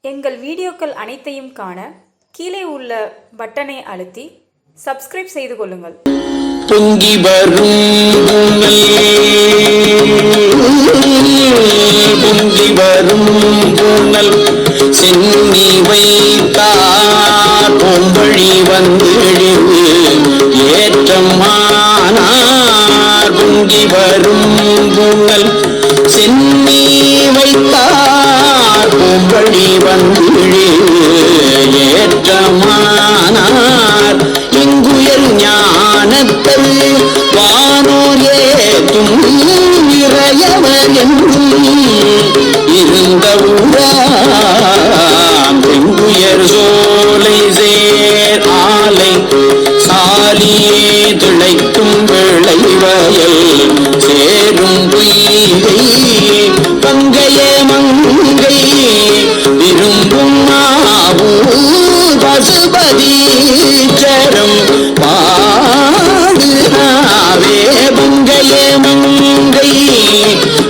எங்கள் வீடியோக்கள் அனைத்தையும் காண கீழே உள்ள பட்டனை அழுத்தி சப்ஸ்கிரைப் செய்து கொள்ளுங்கள். பொங்கி வரும் புனல் சென்னி வைத்தார் பொம்பழி வந்து ஏற்றமானார். பொங்கி வரும் புனல் சென்னி வைத்தார் பொம்பழி வந்து ஏற்றமானார். இங்குயர் ஞானத்தல் வானோர் ஏத்தும் இறையவர் என்றும் இருந்த ஊராங்குயர் சோலை சேர் ஆலை சாலியே திளைக்கும் விளைவயல் சேரும் பொய்கை பங்கைய மங்கை விரும்பும் மாவூர் பசுபதீச்சரம் பாடுனாவே. பங்கைய மங்கை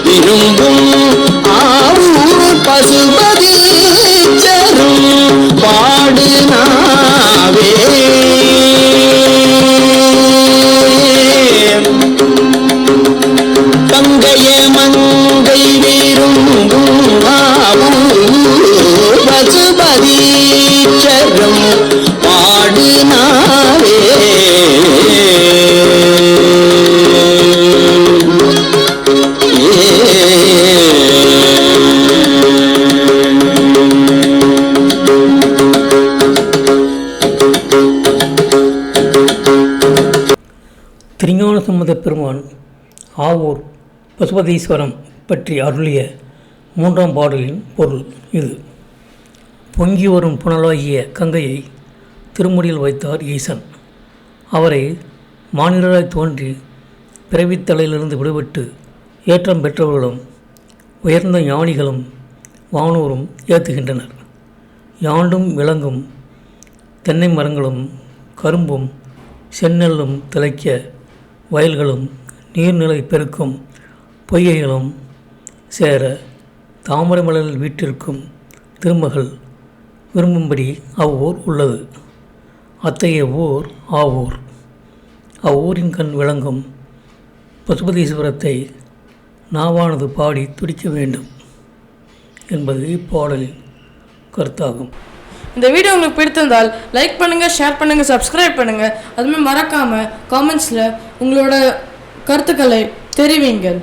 விரும்பும் ஆவூர் பசுபதீச்சரம் பாடுனாவே. பங்கைய மங்கை விரும்பும் ஆவூர் பசுபதீச்சரம் பாடுனாவே. திருஞான சம்பந்தப் பெருமான் ஆவூர் பசுபதீஸ்வரம் பற்றி அருளிய 3ஆம் பாடலின் பொருள் இது. பொங்கி வரும் புனலாகிய கங்கையை திருமுடியில் வைத்தார் ஈசன். அவரை மானிடராய் தோன்றி பிறவித்தலையிலிருந்து விடுபட்டு ஏற்றம் பெற்றவர்களும் உயர்ந்த ஞானிகளும் வானோரும் ஏற்றுகின்றனர். யாண்டும் விளங்கும் தென்னை மரங்களும் கரும்பும் செந்நெல்லும் திளைக்க வயல்களும் நீர்நிலை பெருக்கும் பொய்கைகளும் சேர தாமரை மலரில் வீட்டிற்கும் திருமகள் விரும்பும்படி அவ்வூர் உள்ளது. அத்தகைய ஊர் ஆவூர். அவ்வூரின் கண் விளங்கும் பசுபதீஸ்வரத்தை நாவானது பாடி துடிக்க வேண்டும் என்பது இப்பாடலின் கருத்தாகும். இந்த வீடியோ உங்களுக்கு பிடித்திருந்தால் லைக் பண்ணுங்கள், ஷேர் பண்ணுங்கள், சப்ஸ்கிரைப் பண்ணுங்கள். அதுமாதிரி மறக்காமல் காமெண்ட்ஸில் உங்களோட கருத்துக்களை தெரிவிங்கள்.